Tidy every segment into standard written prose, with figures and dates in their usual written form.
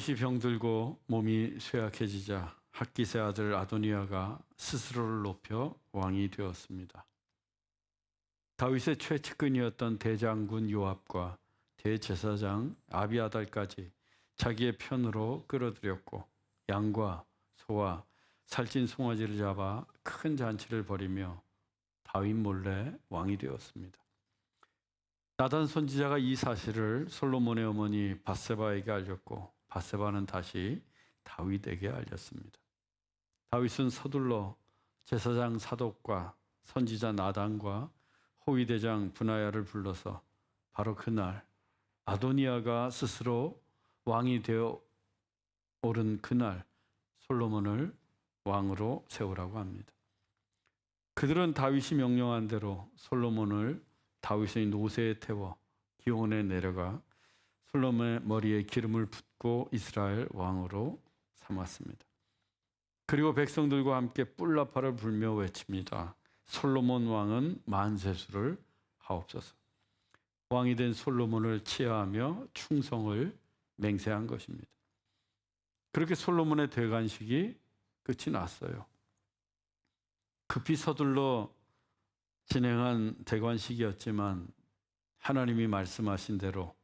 다윗이 병들고 몸이 쇠약해지자 핫깃의 아들 아도니아가 스스로를 높여 왕이 되었습니다. 다윗의 최측근이었던 대장군 요압과 대제사장 아비아달까지 자기의 편으로 끌어들였고 양과 소와 살찐 송아지를 잡아 큰 잔치를 벌이며 다윗 몰래 왕이 되었습니다. 나단 선지자가 이 사실을 솔로몬의 어머니 밧세바에게 알렸고 밧세바는 다시 다윗에게 알렸습니다. 다윗은 서둘러 제사장 사독과 선지자 나단과 호위대장 브나야를 불러서 바로 그날 아도니아가 스스로 왕이 되어 오른 그날 솔로몬을 왕으로 세우라고 합니다. 그들은 다윗이 명령한 대로 솔로몬을 다윗의 노새에 태워 기온에 내려가 솔로몬의 머리에 기름을 붓고 이스라엘 왕으로 삼았습니다. 그리고 백성들과 함께 뿔나팔을 불며 외칩니다. 솔로몬 왕은 만세수를 하옵소서. 왕이 된 솔로몬을 치하하며 충성을 맹세한 것입니다. 그렇게 솔로몬의 대관식이 끝이 났어요. 급히 서둘러 진행한 대관식이었지만 하나님이 말씀하신 대로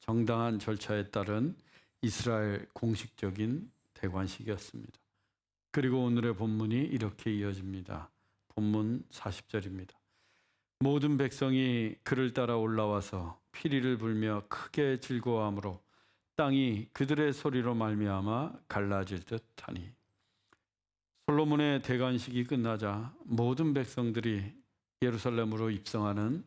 정당한 절차에 따른 이스라엘 공식적인 대관식이었습니다. 그리고 오늘의 본문이 이렇게 이어집니다. 본문 40절입니다. 모든 백성이 그를 따라 올라와서 피리를 불며 크게 즐거워하므로 땅이 그들의 소리로 말미암아 갈라질 듯하니. 솔로몬의 대관식이 끝나자 모든 백성들이 예루살렘으로 입성하는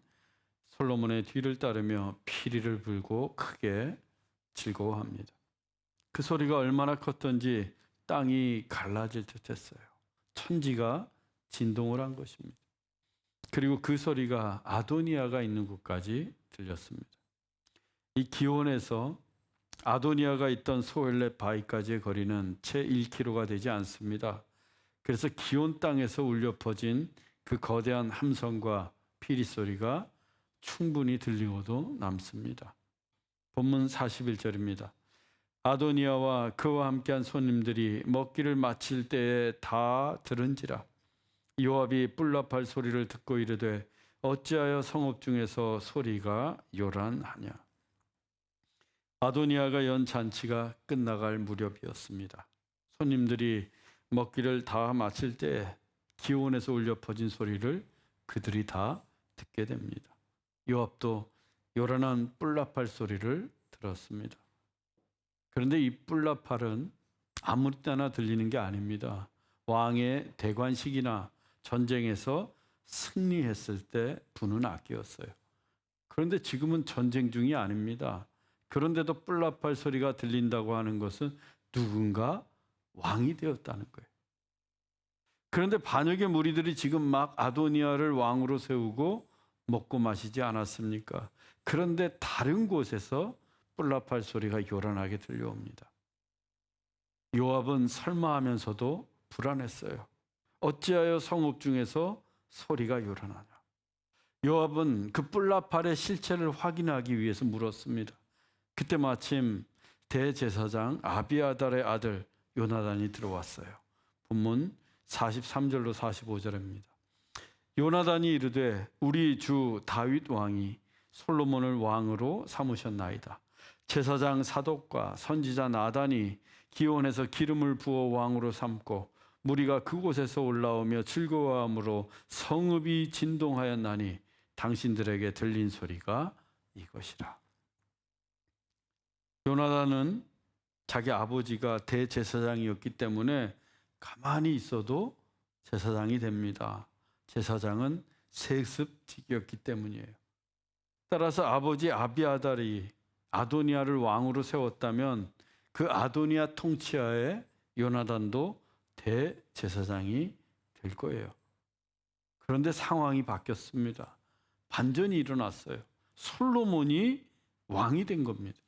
솔로몬의 뒤를 따르며 피리를 불고 크게 즐거워합니다. 그 소리가 얼마나 컸던지 땅이 갈라질 듯했어요. 천지가 진동을 한 것입니다. 그리고 그 소리가 아도니아가 있는 곳까지 들렸습니다. 이 기온에서 아도니아가 있던 소엘렛 바위까지의 거리는 채 1km가 되지 않습니다. 그래서 기온 땅에서 울려 퍼진 그 거대한 함성과 피리 소리가 충분히 들리고도 남습니다. 본문 41절입니다. 아도니아와 그와 함께한 손님들이 먹기를 마칠 때에 다 들은지라 요압이 뿔나팔 소리를 듣고 이르되 어찌하여 성읍 중에서 소리가 요란하냐. 아도니아가 연 잔치가 끝나갈 무렵이었습니다. 손님들이 먹기를 다 마칠 때에 기온에서 울려 퍼진 소리를 그들이 다 듣게 됩니다. 요압도 요란한 뿔나팔 소리를 들었습니다. 그런데 이 뿔나팔은 아무 때나 들리는 게 아닙니다. 왕의 대관식이나 전쟁에서 승리했을 때 부는 악기였어요. 그런데 지금은 전쟁 중이 아닙니다. 그런데도 뿔나팔 소리가 들린다고 하는 것은 누군가 왕이 되었다는 거예요. 그런데 반역의 무리들이 지금 막 아도니아를 왕으로 세우고 먹고 마시지 않았습니까? 그런데 다른 곳에서 뿔나팔 소리가 요란하게 들려옵니다. 요압은 설마하면서도 불안했어요. 어찌하여 성읍 중에서 소리가 요란하냐. 요압은 그 뿔나팔의 실체를 확인하기 위해서 물었습니다. 그때 마침 대제사장 아비아달의 아들 요나단이 들어왔어요. 본문 43절로 45절입니다. 요나단이 이르되 우리 주 다윗 왕이 솔로몬을 왕으로 삼으셨나이다. 제사장 사독과 선지자 나단이 기온에서 기름을 부어 왕으로 삼고 무리가 그곳에서 올라오며 즐거워함으로 성읍이 진동하였나니 당신들에게 들린 소리가 이것이라. 요나단은 자기 아버지가 대제사장이었기 때문에 가만히 있어도 제사장이 됩니다. 제사장은 세습직이었기 때문이에요. 따라서 아버지 아비아달이 아도니아를 왕으로 세웠다면 그 아도니아 통치하에 요나단도 대제사장이 될 거예요. 그런데 상황이 바뀌었습니다. 반전이 일어났어요. 솔로몬이 왕이 된 겁니다.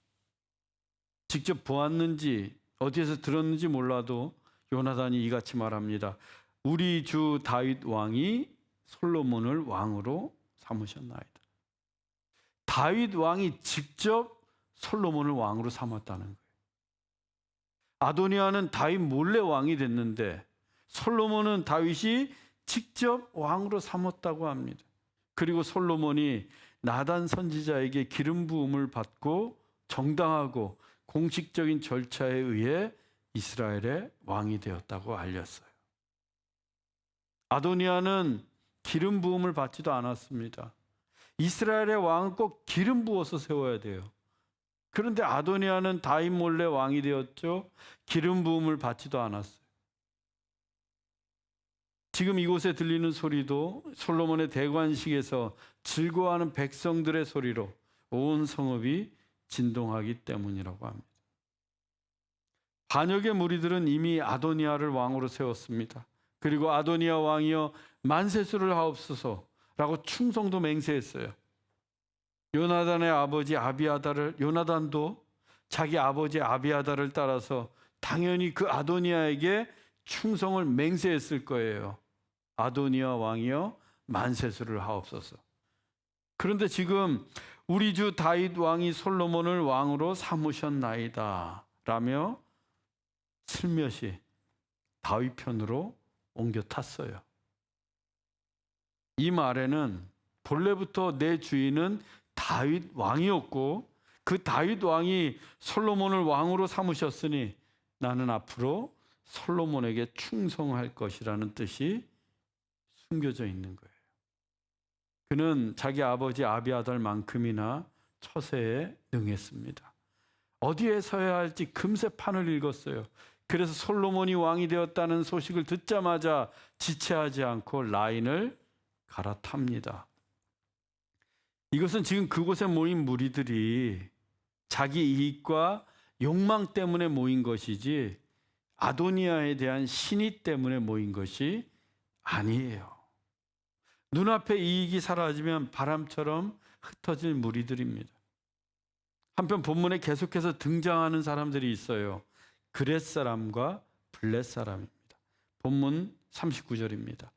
직접 보았는지 어디에서 들었는지 몰라도 요나단이 이같이 말합니다. 우리 주 다윗 왕이 솔로몬을 왕으로 삼으셨나이다. 다윗 왕이 직접 솔로몬을 왕으로 삼았다는 거예요. 아도니아는 다윗 몰래 왕이 됐는데 솔로몬은 다윗이 직접 왕으로 삼았다고 합니다. 그리고 솔로몬이 나단 선지자에게 기름 부음을 받고 정당하고 공식적인 절차에 의해 이스라엘의 왕이 되었다고 알렸어요. 아도니아는 기름 부음을 받지도 않았습니다. 이스라엘의 왕은 꼭 기름 부어서 세워야 돼요. 그런데 아도니아는 다윗 몰래 왕이 되었죠. 기름 부음을 받지도 않았어요. 지금 이곳에 들리는 소리도 솔로몬의 대관식에서 즐거워하는 백성들의 소리로 온 성읍이 진동하기 때문이라고 합니다. 반역의 무리들은 이미 아도니아를 왕으로 세웠습니다. 그리고 아도니아 왕이여 만세수를 하옵소서라고 충성도 맹세했어요. 요나단의 아버지 요나단도 자기 아버지 아비아달을 따라서 당연히 그 아도니아에게 충성을 맹세했을 거예요. 아도니아 왕이여 만세수를 하옵소서. 그런데 지금 우리 주 다윗 왕이 솔로몬을 왕으로 삼으셨나이다 라며 슬며시 다윗 편으로 옮겨 탔어요. 이 말에는 본래부터 내 주인은 다윗 왕이었고 그 다윗 왕이 솔로몬을 왕으로 삼으셨으니 나는 앞으로 솔로몬에게 충성할 것이라는 뜻이 숨겨져 있는 거예요. 그는 자기 아버지 아비아달만큼이나 처세에 능했습니다. 어디에 서야 할지 금세 판을 읽었어요. 그래서 솔로몬이 왕이 되었다는 소식을 듣자마자 지체하지 않고 라인을 갈아탑니다. 이것은 지금 그곳에 모인 무리들이 자기 이익과 욕망 때문에 모인 것이지 아도니아에 대한 신의 때문에 모인 것이 아니에요. 눈앞에 이익이 사라지면 바람처럼 흩어질 무리들입니다. 한편 본문에 계속해서 등장하는 사람들이 있어요. 그렛 사람과 블렛 사람입니다. 본문 39절입니다.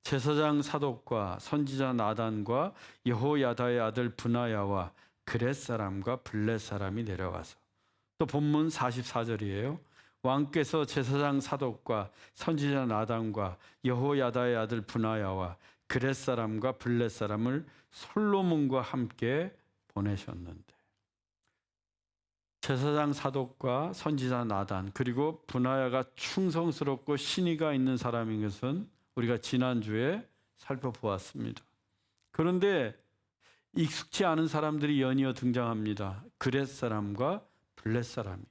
제사장 사독과 선지자 나단과 여호야다의 아들 브나야와 그렛 사람과 블렛 사람이 내려와서, 또 본문 44절이에요. 왕께서 제사장 사독과 선지자 나단과 여호야다의 아들 브나야와 그렛 사람과 블렛 사람을 솔로몬과 함께 보내셨는데, 제사장 사독과 선지자 나단 그리고 브나야가 충성스럽고 신의가 있는 사람인 것은 우리가 지난주에 살펴보았습니다. 그런데 익숙치 않은 사람들이 연이어 등장합니다. 그렛 사람과 블렛 사람이에요.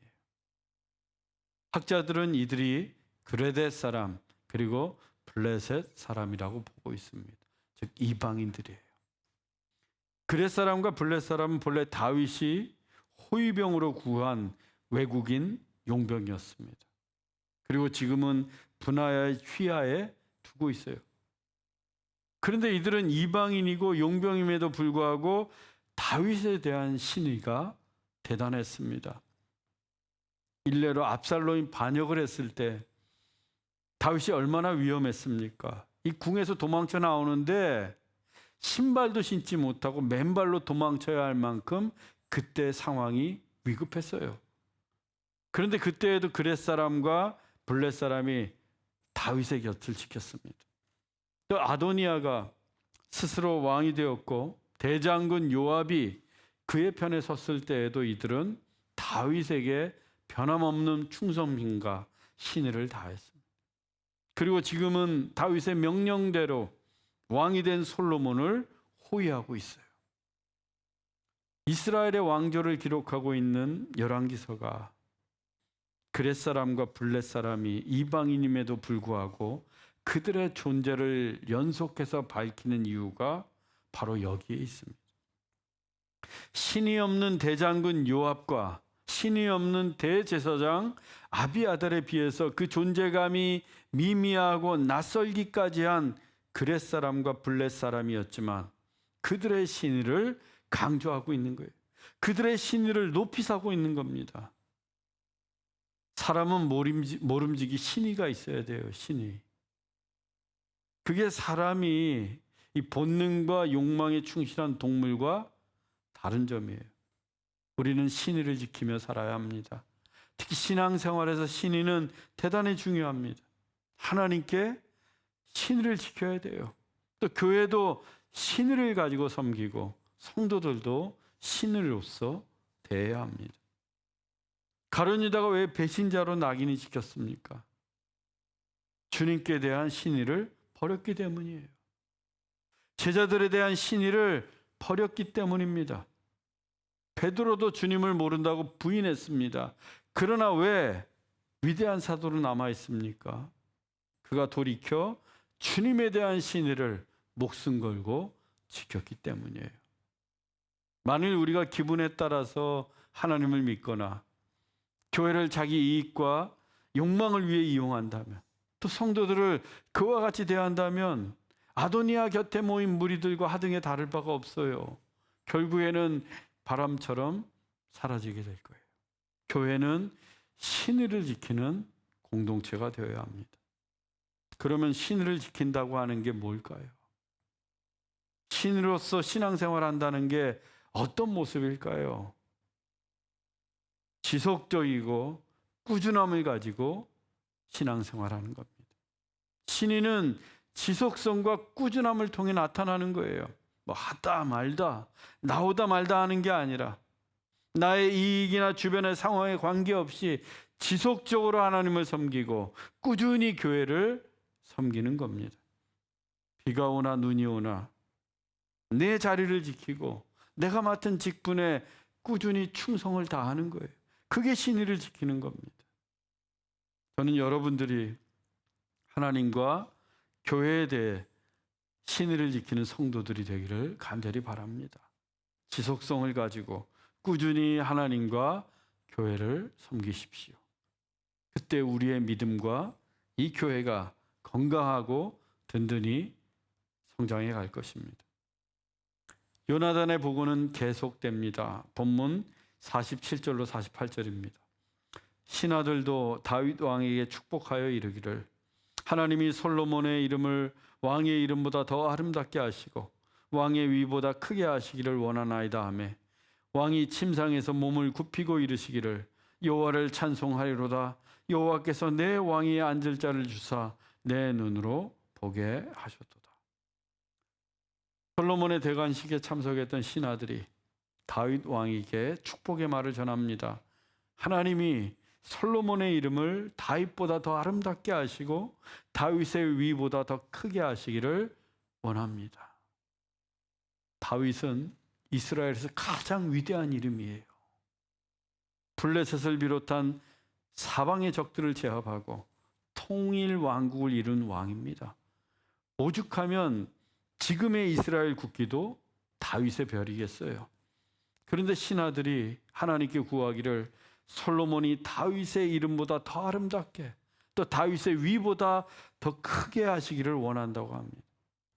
학자들은 이들이 그레데 사람 그리고 블레셋 사람이라고 보고 있습니다. 즉 이방인들이에요. 그렛 사람과 블렛 사람은 본래 다윗이 호위병으로 구한 외국인 용병이었습니다. 그리고 지금은 브나야의 휘하에 두고 있어요. 그런데 이들은 이방인이고 용병임에도 불구하고 다윗에 대한 신의가 대단했습니다. 일례로 압살롬이 반역을 했을 때 다윗이 얼마나 위험했습니까? 이 궁에서 도망쳐 나오는데 신발도 신지 못하고 맨발로 도망쳐야 할 만큼 그때 상황이 위급했어요. 그런데 그때에도 그렛 사람과 블렛 사람이 다윗의 곁을 지켰습니다. 또 아도니아가 스스로 왕이 되었고 대장군 요압이 그의 편에 섰을 때에도 이들은 다윗에게 변함없는 충성심과 신의를 다했습니다. 그리고 지금은 다윗의 명령대로 왕이 된 솔로몬을 호위하고 있어요. 이스라엘의 왕조를 기록하고 있는 열왕기서가 그렛 사람과 블렛 사람이 이방인임에도 불구하고 그들의 존재를 연속해서 밝히는 이유가 바로 여기에 있습니다. 신이 없는 대장군 요압과 신이 없는 대제사장 아비아달에 비해서 그 존재감이 미미하고 낯설기까지 한 그렛 사람과 블렛 사람이었지만 그들의 신의를 강조하고 있는 거예요. 그들의 신의를 높이 사고 있는 겁니다. 사람은 모름지기 신의가 있어야 돼요. 신의. 그게 사람이 이 본능과 욕망에 충실한 동물과 다른 점이에요. 우리는 신의를 지키며 살아야 합니다. 특히 신앙생활에서 신의는 대단히 중요합니다. 하나님께 신의를 지켜야 돼요. 또 교회도 신의를 가지고 섬기고 성도들도 신의로서 대해야 합니다. 가룟 유다가 왜 배신자로 낙인이 찍혔습니까? 주님께 대한 신의를 버렸기 때문이에요. 제자들에 대한 신의를 버렸기 때문입니다. 베드로도 주님을 모른다고 부인했습니다. 그러나 왜 위대한 사도로 남아 있습니까? 그가 돌이켜 주님에 대한 신의를 목숨 걸고 지켰기 때문이에요. 만일 우리가 기분에 따라서 하나님을 믿거나 교회를 자기 이익과 욕망을 위해 이용한다면, 또 성도들을 그와 같이 대한다면 아도니아 곁에 모인 무리들과 하등에 다를 바가 없어요. 결국에는 바람처럼 사라지게 될 거예요. 교회는 신의를 지키는 공동체가 되어야 합니다. 그러면 신의를 지킨다고 하는 게 뭘까요? 신으로서 신앙생활 한다는 게 어떤 모습일까요? 지속적이고 꾸준함을 가지고 신앙생활하는 겁니다. 신의는 지속성과 꾸준함을 통해 나타나는 거예요. 뭐 하다 말다, 나오다 말다 하는 게 아니라 나의 이익이나 주변의 상황에 관계없이 지속적으로 하나님을 섬기고 꾸준히 교회를 섬기는 겁니다. 비가 오나 눈이 오나 내 자리를 지키고 내가 맡은 직분에 꾸준히 충성을 다하는 거예요. 그게 신의를 지키는 겁니다. 저는 여러분들이 하나님과 교회에 대해 신의를 지키는 성도들이 되기를 간절히 바랍니다. 지속성을 가지고 꾸준히 하나님과 교회를 섬기십시오. 그때 우리의 믿음과 이 교회가 건강하고 든든히 성장해 갈 것입니다. 요나단의 보고는 계속됩니다. 본문 47절로 48절입니다. 신하들도 다윗 왕에게 축복하여 이르기를 하나님이 솔로몬의 이름을 왕의 이름보다 더 아름답게 하시고 왕의 위보다 크게 하시기를 원하나이다 하며 왕이 침상에서 몸을 굽히고 이르시기를 여호와를 찬송하리로다. 여호와께서 내 왕위에 앉을 자를 주사 내 눈으로 보게 하셨도다. 솔로몬의 대관식에 참석했던 신하들이 다윗 왕에게 축복의 말을 전합니다. 하나님이 솔로몬의 이름을 다윗보다 더 아름답게 하시고 다윗의 위보다 더 크게 하시기를 원합니다. 다윗은 이스라엘에서 가장 위대한 이름이에요. 블레셋을 비롯한 사방의 적들을 제압하고 통일 왕국을 이룬 왕입니다. 오죽하면 지금의 이스라엘 국기도 다윗의 별이겠어요. 그런데 신하들이 하나님께 구하기를 솔로몬이 다윗의 이름보다 더 아름답게 또 다윗의 위보다 더 크게 하시기를 원한다고 합니다.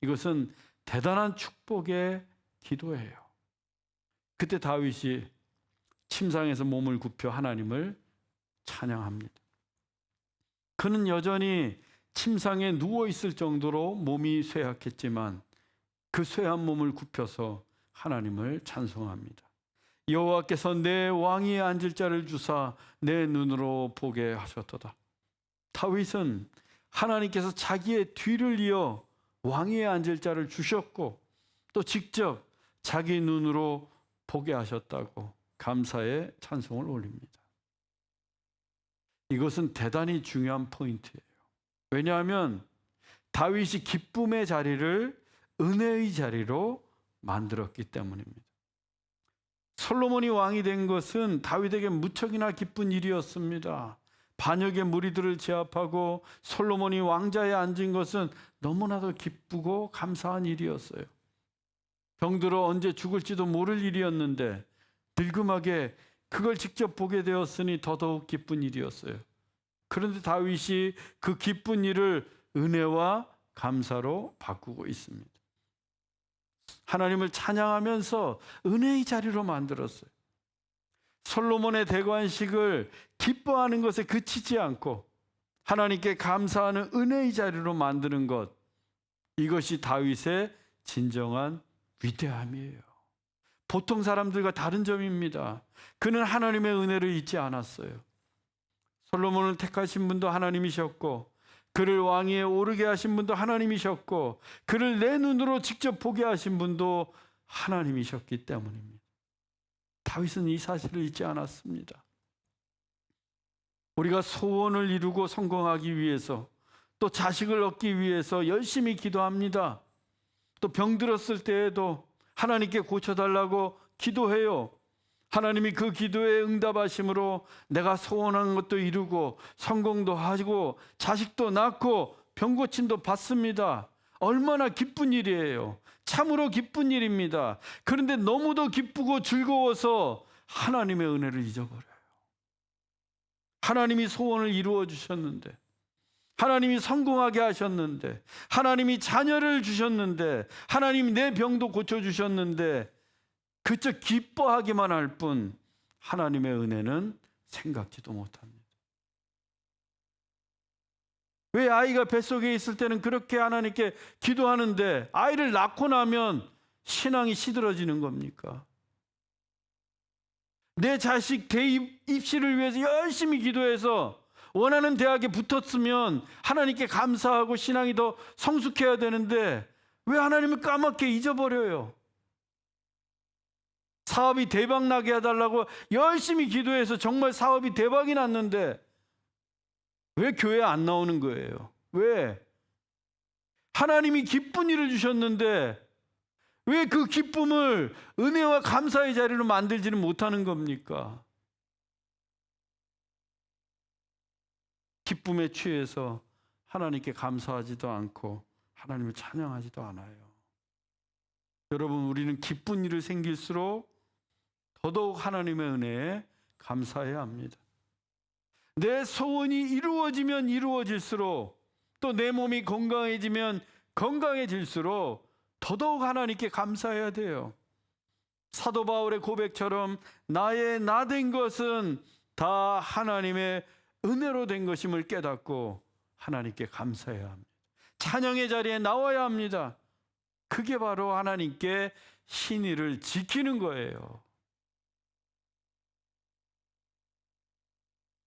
이것은 대단한 축복의 기도예요. 그때 다윗이 침상에서 몸을 굽혀 하나님을 찬양합니다. 그는 여전히 침상에 누워 있을 정도로 몸이 쇠약했지만 그 쇠한 몸을 굽혀서 하나님을 찬송합니다. 여호와께서 내 왕위에 앉을 자를 주사 내 눈으로 보게 하셨도다. 다윗은 하나님께서 자기의 뒤를 이어 왕위에 앉을 자를 주셨고 또 직접 자기 눈으로 보게 하셨다고 감사의 찬송을 올립니다. 이것은 대단히 중요한 포인트예요. 왜냐하면 다윗이 기쁨의 자리를 은혜의 자리로 만들었기 때문입니다. 솔로몬이 왕이 된 것은 다윗에게 무척이나 기쁜 일이었습니다. 반역의 무리들을 제압하고 솔로몬이 왕자에 앉은 것은 너무나도 기쁘고 감사한 일이었어요. 병들어 언제 죽을지도 모를 일이었는데 늙음하게 그걸 직접 보게 되었으니 더더욱 기쁜 일이었어요. 그런데 다윗이 그 기쁜 일을 은혜와 감사로 바꾸고 있습니다. 하나님을 찬양하면서 은혜의 자리로 만들었어요. 솔로몬의 대관식을 기뻐하는 것에 그치지 않고 하나님께 감사하는 은혜의 자리로 만드는 것, 이것이 다윗의 진정한 위대함이에요. 보통 사람들과 다른 점입니다. 그는 하나님의 은혜를 잊지 않았어요. 솔로몬을 택하신 분도 하나님이셨고, 그를 왕위에 오르게 하신 분도 하나님이셨고, 그를 내 눈으로 직접 보게 하신 분도 하나님이셨기 때문입니다. 다윗은 이 사실을 잊지 않았습니다. 우리가 소원을 이루고 성공하기 위해서, 또 자식을 얻기 위해서 열심히 기도합니다. 또 병들었을 때에도 하나님께 고쳐달라고 기도해요. 하나님이 그 기도에 응답하심으로 내가 소원한 것도 이루고 성공도 하고 자식도 낳고 병고침도 받습니다. 얼마나 기쁜 일이에요. 참으로 기쁜 일입니다. 그런데 너무도 기쁘고 즐거워서 하나님의 은혜를 잊어버려요. 하나님이 소원을 이루어 주셨는데, 하나님이 성공하게 하셨는데, 하나님이 자녀를 주셨는데, 하나님이 내 병도 고쳐주셨는데, 그저 기뻐하기만 할 뿐 하나님의 은혜는 생각지도 못합니다. 왜 아이가 뱃속에 있을 때는 그렇게 하나님께 기도하는데 아이를 낳고 나면 신앙이 시들어지는 겁니까? 내 자식 입시를 위해서 열심히 기도해서 원하는 대학에 붙었으면 하나님께 감사하고 신앙이 더 성숙해야 되는데 왜 하나님을 까맣게 잊어버려요? 사업이 대박 나게 해달라고 열심히 기도해서 정말 사업이 대박이 났는데 왜 교회 안 나오는 거예요? 왜? 하나님이 기쁜 일을 주셨는데 왜 그 기쁨을 은혜와 감사의 자리로 만들지는 못하는 겁니까? 기쁨에 취해서 하나님께 감사하지도 않고 하나님을 찬양하지도 않아요. 여러분, 우리는 기쁜 일이 생길수록 더더욱 하나님의 은혜에 감사해야 합니다. 내 소원이 이루어지면 이루어질수록, 또 내 몸이 건강해지면 건강해질수록 더더욱 하나님께 감사해야 돼요. 사도 바울의 고백처럼 나의 나 된 것은 다 하나님의 은혜로 된 것임을 깨닫고 하나님께 감사해야 합니다. 찬양의 자리에 나와야 합니다. 그게 바로 하나님께 신의를 지키는 거예요.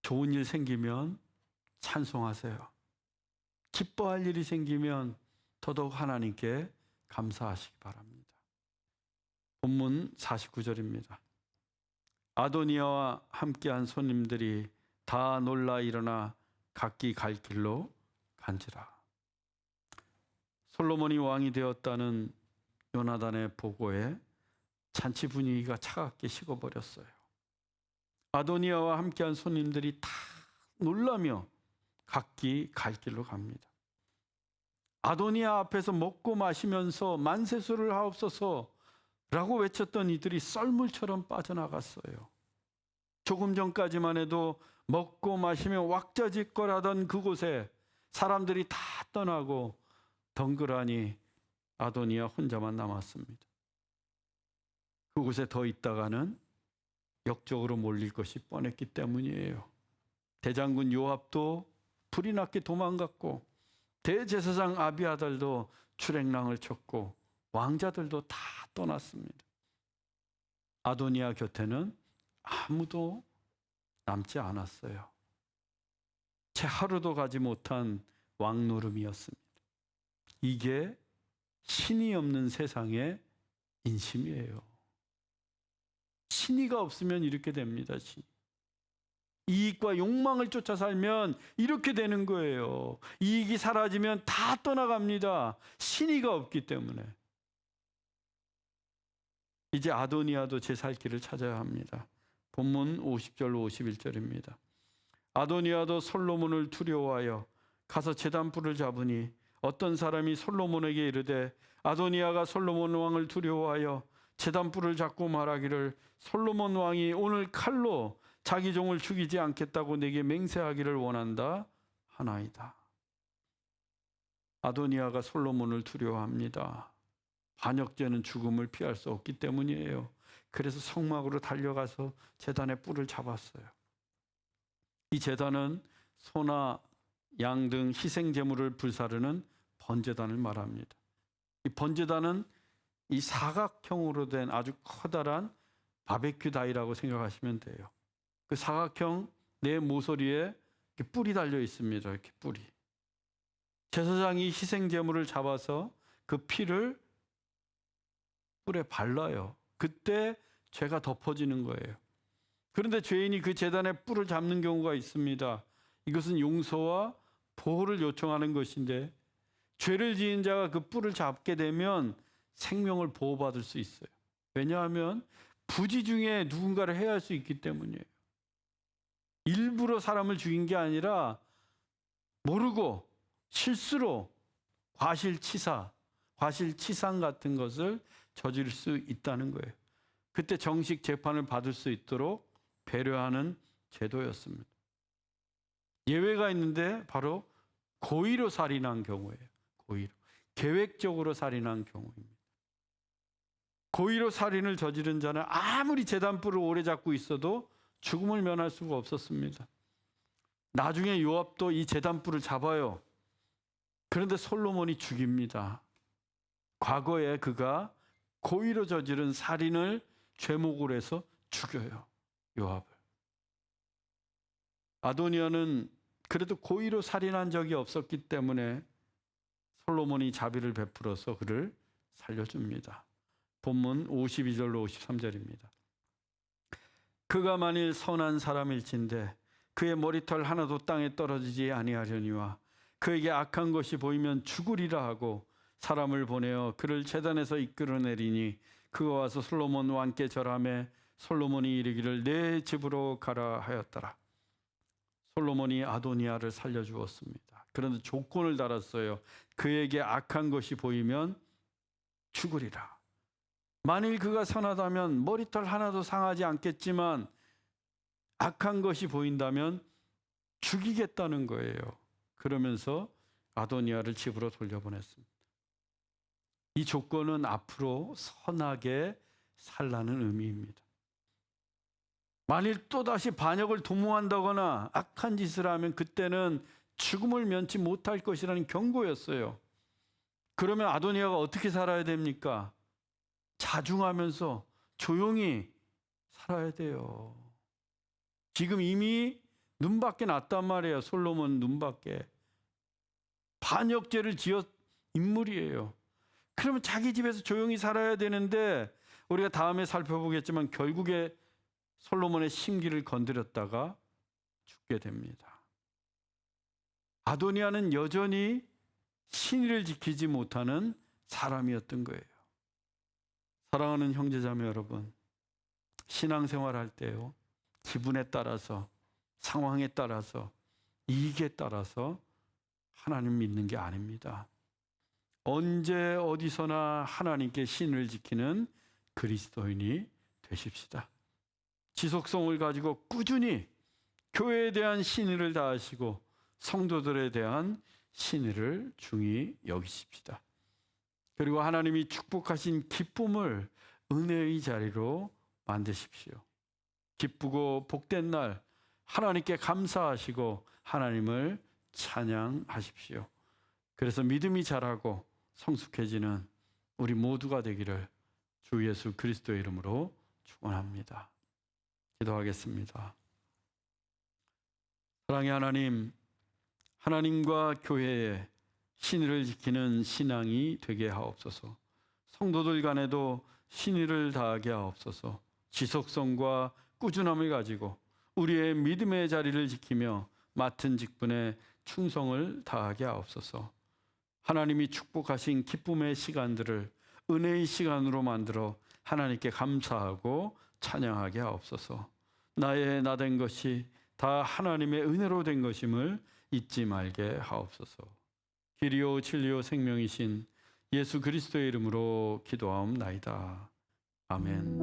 좋은 일 생기면 찬송하세요. 기뻐할 일이 생기면 더더욱 하나님께 감사하시기 바랍니다. 본문 49절입니다. 아도니아와 함께한 손님들이 다 놀라 일어나 각기 갈 길로 간지라. 솔로몬이 왕이 되었다는 요나단의 보고에 잔치 분위기가 차갑게 식어버렸어요. 아도니아와 함께한 손님들이 다 놀라며 각기 갈 길로 갑니다. 아도니아 앞에서 먹고 마시면서 만세수를 하옵소서 라고 외쳤던 이들이 썰물처럼 빠져나갔어요. 조금 전까지만 해도 먹고 마시며 왁자지껄하던 그곳에 사람들이 다 떠나고 덩그러니 아도니아 혼자만 남았습니다. 그곳에 더 있다가는 역적으로 몰릴 것이 뻔했기 때문이에요. 대장군 요압도 불이 났게 도망갔고 대제사장 아비아달도 출행랑을 쳤고 왕자들도 다 떠났습니다. 아도니아 곁에는 아무도 남지 않았어요. 채 하루도 가지 못한 왕노름이었습니다. 이게 신이 없는 세상의 인심이에요. 신의가 없으면 이렇게 됩니다. 이익과 욕망을 쫓아 살면 이렇게 되는 거예요. 이익이 사라지면 다 떠나갑니다. 신의가 없기 때문에. 이제 아도니아도 제 살 길을 찾아야 합니다. 본문 50절 51절입니다. 아도니아도 솔로몬을 두려워하여 가서 제단불을 잡으니 어떤 사람이 솔로몬에게 이르되 아도니아가 솔로몬 왕을 두려워하여 제단불을 잡고 말하기를 솔로몬 왕이 오늘 칼로 자기 종을 죽이지 않겠다고 내게 맹세하기를 원한다 하나이다. 아도니아가 솔로몬을 두려워합니다. 반역죄는 죽음을 피할 수 없기 때문이에요. 그래서 성막으로 달려가서 제단의 뿔을 잡았어요. 이 제단은 소나 양 등 희생 제물을 불사르는 번제단을 말합니다. 이 번제단은 이 사각형으로 된 아주 커다란 바베큐 다이라고 생각하시면 돼요. 그 사각형 내 모서리에 이렇게 뿔이 달려 있습니다. 이렇게 뿔이. 제사장이 희생 제물을 잡아서 그 피를 뿔에 발라요. 그때 죄가 덮어지는 거예요. 그런데 죄인이 그 제단의 뿔을 잡는 경우가 있습니다. 이것은 용서와 보호를 요청하는 것인데, 죄를 지은 자가 그 뿔을 잡게 되면 생명을 보호받을 수 있어요. 왜냐하면 부지 중에 누군가를 해할 수 있기 때문이에요. 일부러 사람을 죽인 게 아니라 모르고 실수로 과실치사, 과실치상 같은 것을 저지를 수 있다는 거예요. 그때 정식 재판을 받을 수 있도록 배려하는 제도였습니다. 예외가 있는데 바로 고의로 살인한 경우예요. 고의로. 계획적으로 살인한 경우입니다. 고의로 살인을 저지른 자는 아무리 제단뿔을 오래 잡고 있어도 죽음을 면할 수가 없었습니다. 나중에 요압도 이 제단뿔을 잡아요. 그런데 솔로몬이 죽입니다. 과거에 그가 고의로 저지른 살인을 죄목으로 해서 죽여요. 요압을. 아도니아는 그래도 고의로 살인한 적이 없었기 때문에 솔로몬이 자비를 베풀어서 그를 살려줍니다. 본문 52절로 53절입니다. 그가 만일 선한 사람일진데 그의 머리털 하나도 땅에 떨어지지 아니하려니와 그에게 악한 것이 보이면 죽으리라 하고 사람을 보내어 그를 제단에서 이끌어내리니 그가 와서 솔로몬 왕께 절하매 솔로몬이 이르기를 내 집으로 가라 하였더라. 솔로몬이 아도니아를 살려주었습니다. 그런데 조건을 달았어요. 그에게 악한 것이 보이면 죽으리라. 만일 그가 선하다면 머리털 하나도 상하지 않겠지만 악한 것이 보인다면 죽이겠다는 거예요. 그러면서 아도니아를 집으로 돌려보냈습니다. 이 조건은 앞으로 선하게 살라는 의미입니다. 만일 또다시 반역을 도모한다거나 악한 짓을 하면 그때는 죽음을 면치 못할 것이라는 경고였어요. 그러면 아도니아가 어떻게 살아야 됩니까? 자중하면서 조용히 살아야 돼요. 지금 이미 눈밖에 났단 말이에요. 솔로몬 눈밖에. 반역죄를 지은 인물이에요. 그러면 자기 집에서 조용히 살아야 되는데 우리가 다음에 살펴보겠지만 결국에 솔로몬의 심기를 건드렸다가 죽게 됩니다. 아도니아는 여전히 신의를 지키지 못하는 사람이었던 거예요. 사랑하는 형제자매 여러분, 신앙생활할 때요, 기분에 따라서, 상황에 따라서, 이익에 따라서 하나님 믿는 게 아닙니다. 언제 어디서나 하나님께 신을 지키는 그리스도인이 되십시다. 지속성을 가지고 꾸준히 교회에 대한 신의를 다하시고 성도들에 대한 신의를 중히 여기십시다. 그리고 하나님이 축복하신 기쁨을 은혜의 자리로 만드십시오. 기쁘고 복된 날 하나님께 감사하시고 하나님을 찬양하십시오. 그래서 믿음이 자라고 성숙해지는 우리 모두가 되기를 주 예수 그리스도의 이름으로 축원합니다. 기도하겠습니다. 사랑의 하나님, 하나님과 교회에 신의를 지키는 신앙이 되게 하옵소서. 성도들 간에도 신의를 다하게 하옵소서. 지속성과 꾸준함을 가지고 우리의 믿음의 자리를 지키며 맡은 직분에 충성을 다하게 하옵소서. 하나님이 축복하신 기쁨의 시간들을 은혜의 시간으로 만들어 하나님께 감사하고 찬양하게 하옵소서. 나의 나된 것이 다 하나님의 은혜로 된 것임을 잊지 말게 하옵소서. 길이요 진리요 생명이신 예수 그리스도의 이름으로 기도하옵나이다. 아멘.